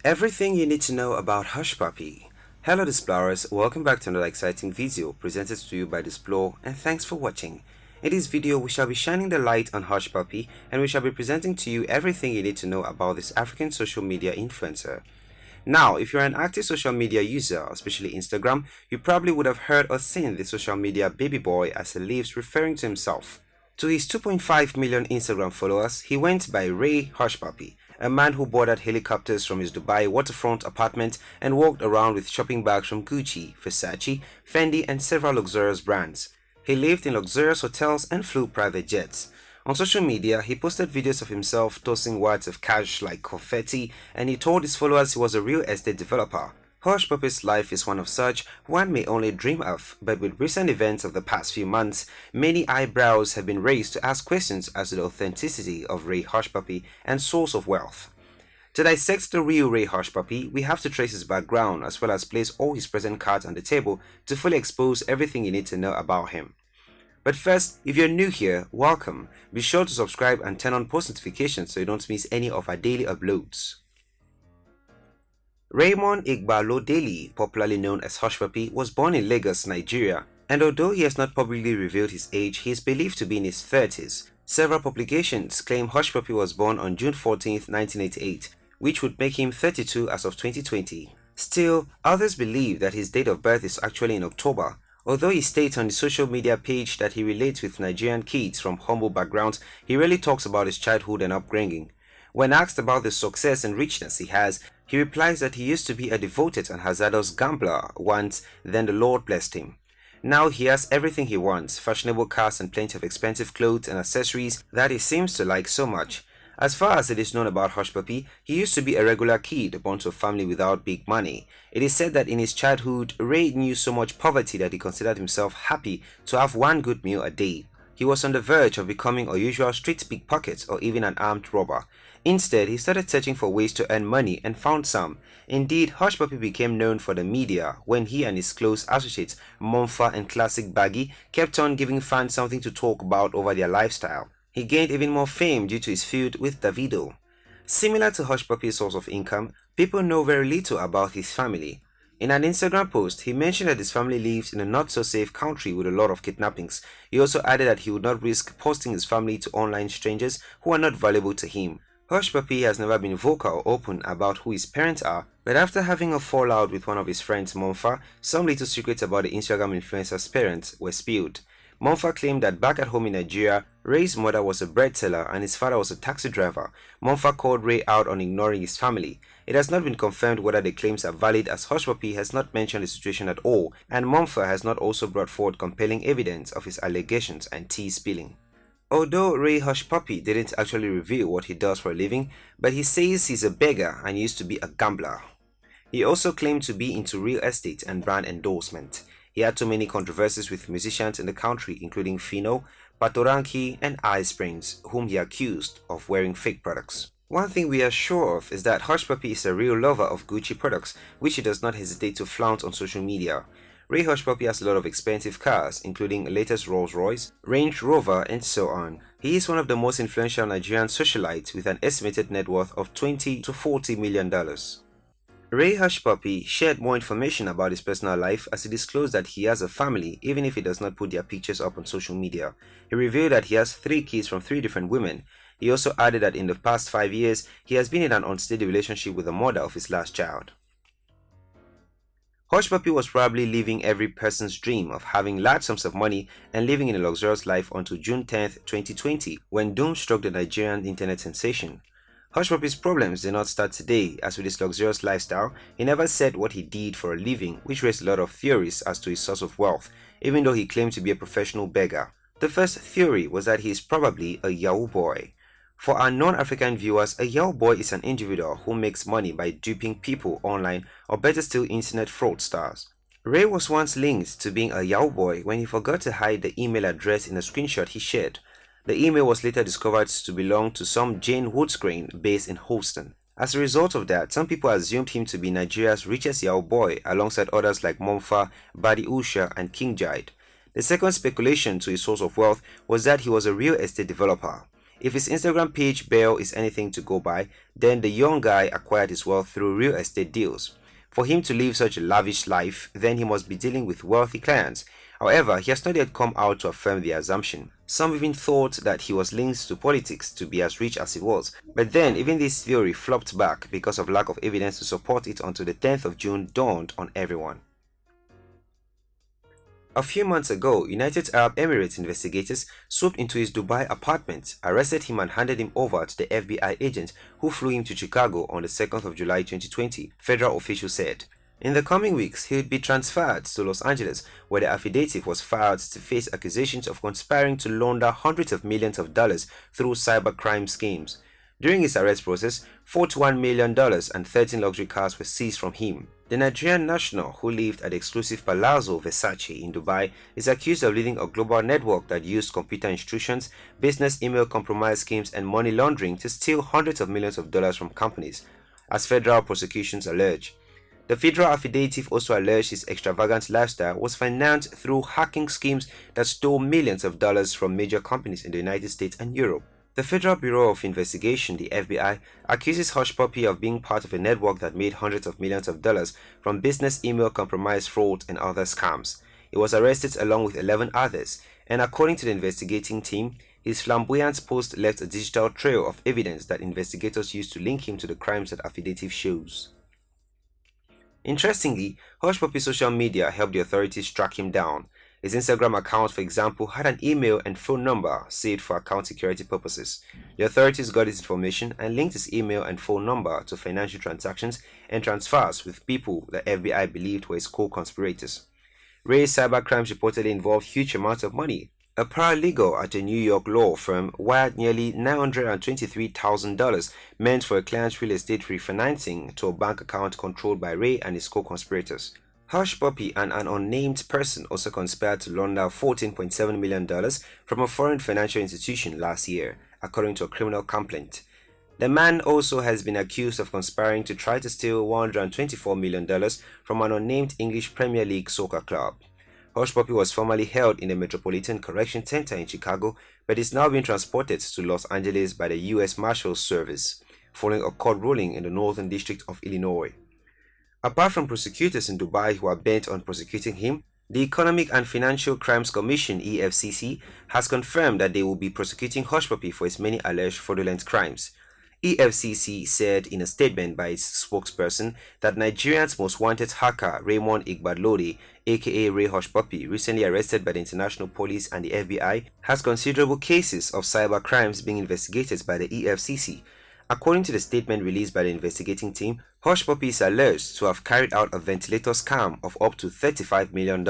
Everything you need to know about Hushpuppi. Hello Displorers, welcome back to another exciting video presented to you by Displore, and thanks for watching. In this video we shall be shining the light on Hushpuppi and we shall be presenting to you everything you need to know about this African social media influencer. Now, if you're an active social media user, especially Instagram, you probably would have heard or seen the social media baby boy as he lives referring to himself. To his 2.5 million Instagram followers, he went by Ray Hushpuppi, a man who boarded helicopters from his Dubai waterfront apartment and walked around with shopping bags from Gucci, Versace, Fendi and several luxurious brands. He lived in luxurious hotels and flew private jets. On social media, he posted videos of himself tossing wads of cash like confetti, and he told his followers he was a real estate developer. Hushpuppi's life is one of such one may only dream of, but with recent events of the past few months, many eyebrows have been raised to ask questions as to the authenticity of Ray Hushpuppi and source of wealth. To dissect the real Ray Hushpuppi, we have to trace his background as well as place all his present cards on the table to fully expose everything you need to know about him. But first, if you're new here, welcome. Be sure to subscribe and turn on post notifications so you don't miss any of our daily uploads. Raymond Igbalodeli, popularly known as Hushpuppi, was born in Lagos, Nigeria, and although he has not publicly revealed his age, he is believed to be in his 30s. Several publications claim Hushpuppi was born on June 14, 1988, which would make him 32 as of 2020. Still, others believe that his date of birth is actually in October. Although he states on his social media page that he relates with Nigerian kids from humble backgrounds, he rarely talks about his childhood and upbringing. When asked about the success and richness he has, he replies that he used to be a devoted and hazardous gambler once, then the Lord blessed him. Now he has everything he wants, fashionable cars and plenty of expensive clothes and accessories that he seems to like so much. As far as it is known about Hushpuppi, he used to be a regular kid born to a family without big money. It is said that in his childhood, Ray knew so much poverty that he considered himself happy to have one good meal a day. He was on the verge of becoming a usual street pickpocket or even an armed robber. Instead, he started searching for ways to earn money and found some. Indeed, Hushpuppi became known for the media when he and his close associates, Monfa and Classic Baggy, kept on giving fans something to talk about over their lifestyle. He gained even more fame due to his feud with Davido. Similar to Hushpuppi's source of income, people know very little about his family. In an Instagram post, he mentioned that his family lives in a not-so-safe country with a lot of kidnappings. He also added that he would not risk posting his family to online strangers who are not valuable to him. Hushpuppi has never been vocal or open about who his parents are, but after having a fallout with one of his friends, Monfa, some little secrets about the Instagram influencer's parents were spilled. Monfa claimed that back at home in Nigeria, Ray's mother was a bread seller and his father was a taxi driver. Monfa called Ray out on ignoring his family. It has not been confirmed whether the claims are valid, as Hushpuppi has not mentioned the situation at all, and Monfa has not also brought forward compelling evidence of his allegations and tea spilling. Although Ray Hushpuppi didn't actually reveal what he does for a living, but he says he's a beggar and used to be a gambler. He also claimed to be into real estate and brand endorsement. He had too many controversies with musicians in the country, including Fino, Patoranki, and Ice Prince, whom he accused of wearing fake products. One thing we are sure of is that Hushpuppi is a real lover of Gucci products, which he does not hesitate to flaunt on social media. Ray Hushpuppi has a lot of expensive cars, including latest Rolls-Royce, Range Rover, and so on. He is one of the most influential Nigerian socialites with an estimated net worth of $20 to $40 million. Ray Hushpuppi shared more information about his personal life as he disclosed that he has a family even if he does not put their pictures up on social media. He revealed that he has 3 kids from 3 different women. He also added that in the past 5 years, he has been in an unsteady relationship with the mother of his last child. Hushpuppi was probably living every person's dream of having large sums of money and living in a luxurious life until June 10, 2020, when doom struck the Nigerian internet sensation. Hushpuppi's problems did not start today, as with his luxurious lifestyle, he never said what he did for a living, which raised a lot of theories as to his source of wealth, even though he claimed to be a professional beggar. The first theory was that he is probably a Yahoo boy. For our non-African viewers, a Yahoo boy is an individual who makes money by duping people online, or better still, internet fraudsters. Ray was once linked to being a Yahoo boy when he forgot to hide the email address in a screenshot he shared. The email was later discovered to belong to some Jane Woodscreen based in Houston. As a result of that, some people assumed him to be Nigeria's richest Yahoo boy alongside others like Monfa, Badi Usha, and King Jide. The second speculation to his source of wealth was that he was a real estate developer. If his Instagram page bail is anything to go by, then the young guy acquired his wealth through real estate deals. For him to live such a lavish life, then he must be dealing with wealthy clients. However, he has not yet come out to affirm the assumption. Some even thought that he was linked to politics to be as rich as he was. But then, even this theory flopped back because of lack of evidence to support it until the 10th of June dawned on everyone. A few months ago, United Arab Emirates investigators swooped into his Dubai apartment, arrested him and handed him over to the FBI agent who flew him to Chicago on the 2nd of July 2020, federal officials said. In the coming weeks, he would be transferred to Los Angeles, where the affidavit was filed to face accusations of conspiring to launder hundreds of millions of dollars through cybercrime schemes. During his arrest process, $41 million and 13 luxury cars were seized from him. The Nigerian national, who lived at the exclusive Palazzo Versace in Dubai, is accused of leading a global network that used computer intrusions, business email compromise schemes, and money laundering to steal hundreds of millions of dollars from companies, as federal prosecutions allege. The federal affidavit also alleged his extravagant lifestyle was financed through hacking schemes that stole millions of dollars from major companies in the United States and Europe. The Federal Bureau of Investigation, the FBI, accuses Hushpuppi of being part of a network that made hundreds of millions of dollars from business email compromise fraud and other scams. He was arrested along with 11 others, and according to the investigating team, his flamboyant post left a digital trail of evidence that investigators used to link him to the crimes that affidavit shows. Interestingly, Hushpuppi's social media helped the authorities track him down. His Instagram account, for example, had an email and phone number saved for account security purposes. The authorities got this information and linked his email and phone number to financial transactions and transfers with people the FBI believed were his co-conspirators. Ray's cybercrimes reportedly involved huge amounts of money. A paralegal at a New York law firm wired nearly $923,000 meant for a client's real estate refinancing to a bank account controlled by Ray and his co-conspirators. Hushpuppi and an unnamed person also conspired to launder $14.7 million from a foreign financial institution last year, according to a criminal complaint. The man also has been accused of conspiring to try to steal $124 million from an unnamed English Premier League soccer club. Hushpuppi was formerly held in the Metropolitan Correction Center in Chicago, but is now being transported to Los Angeles by the U.S. Marshals Service, following a court ruling in the Northern District of Illinois. Apart from prosecutors in Dubai who are bent on prosecuting him, the Economic and Financial Crimes Commission (EFCC) has confirmed that they will be prosecuting Hushpuppi for his many alleged fraudulent crimes. EFCC said in a statement by its spokesperson that Nigeria's most wanted hacker Raymond Igbalode, aka Ray Hushpuppi, recently arrested by the International Police and the FBI, has considerable cases of cyber crimes being investigated by the EFCC. According to the statement released by the investigating team, Hushpuppi is alleged to have carried out a ventilator scam of up to $35 million.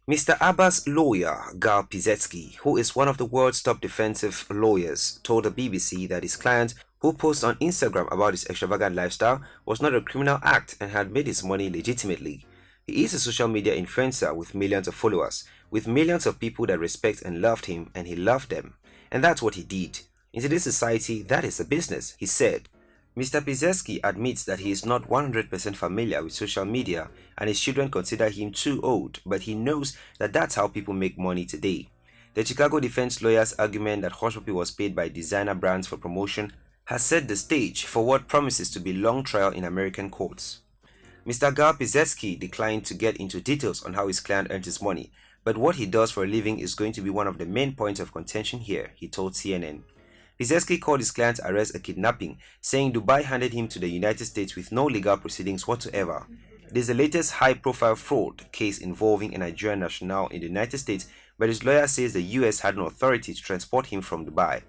Mr. Abba's lawyer, Gal Pizetsky, who is one of the world's top defensive lawyers, told the BBC that his client, who posts on Instagram about his extravagant lifestyle, was not a criminal act and had made his money legitimately. He is a social media influencer with millions of followers, with millions of people that respect and loved him, and he loved them. And that's what he did. In today's society, that is a business, he said. Mr. Pizetsky admits that he is not 100% familiar with social media and his children consider him too old, but he knows that that's how people make money today. The Chicago defense lawyer's argument that Hushpuppi was paid by designer brands for promotion has set the stage for what promises to be a long trial in American courts. Mr. Gal Pizetsky declined to get into details on how his client earns his money, but what he does for a living is going to be one of the main points of contention here, he told CNN. Pizetsky called his client's arrest a kidnapping, saying Dubai handed him to the United States with no legal proceedings whatsoever. It is the latest high-profile fraud case involving a Nigerian national in the United States, but his lawyer says the US had no authority to transport him from Dubai.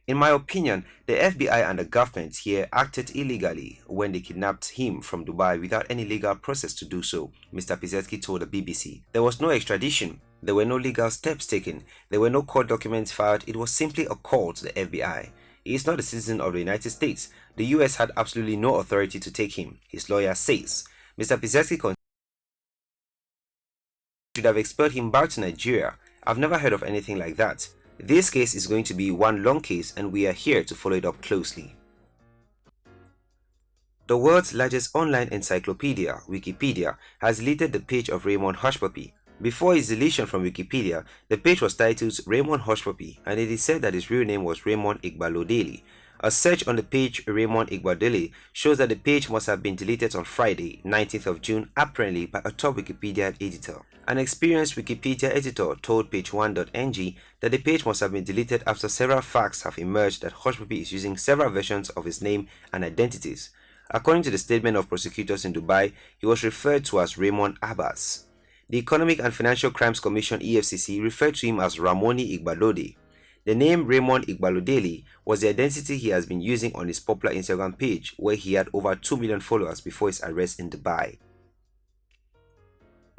In my opinion, the FBI and the government here acted illegally when they kidnapped him from Dubai without any legal process to do so, Mr. Pizetsky told the BBC. There was no extradition. There were no legal steps taken. There were no court documents filed. It was simply a call to the FBI. He is not a citizen of the United States. The US had absolutely no authority to take him, his lawyer says. Mr. Pizetsky should have expelled him back to Nigeria. I've never heard of anything like that. This case is going to be one long case and we are here to follow it up closely. The world's largest online encyclopedia, Wikipedia, has deleted the page of Raymond Hushpuppi. Before his deletion from Wikipedia, the page was titled Raymond Hushpuppi, and it is said that his real name was Raymond Igbalodeli. A search on the page Raymond Igbalodeli shows that the page must have been deleted on Friday, 19th of June, apparently by a top Wikipedia editor. An experienced Wikipedia editor told page1.ng that the page must have been deleted after several facts have emerged that Hushpuppi is using several versions of his name and identities. According to the statement of prosecutors in Dubai, he was referred to as Raymond Abbas. The Economic and Financial Crimes Commission (EFCC) referred to him as Ramoni Igbalode. The name Raymond Igbalodeli was the identity he has been using on his popular Instagram page, where he had over 2 million followers before his arrest in Dubai.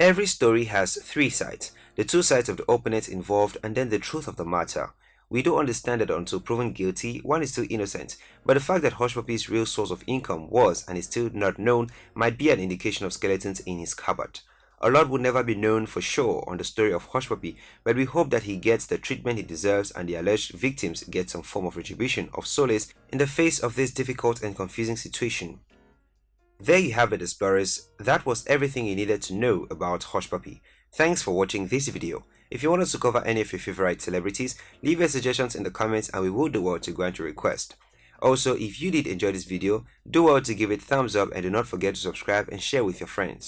Every story has three sides: the two sides of the opponents involved and then the truth of the matter. We don't understand that until proven guilty, one is still innocent, but the fact that Hushpuppi's real source of income was and is still not known might be an indication of skeletons in his cupboard. A lot would never be known for sure on the story of Hushpuppi, but we hope that he gets the treatment he deserves and the alleged victims get some form of retribution of solace in the face of this difficult and confusing situation. There you have it, explorers. That was everything you needed to know about Hushpuppi. Thanks for watching this video. If you want us to cover any of your favorite celebrities, leave your suggestions in the comments and we will do well to grant your request. Also, if you did enjoy this video, do well to give it thumbs up and do not forget to subscribe and share with your friends.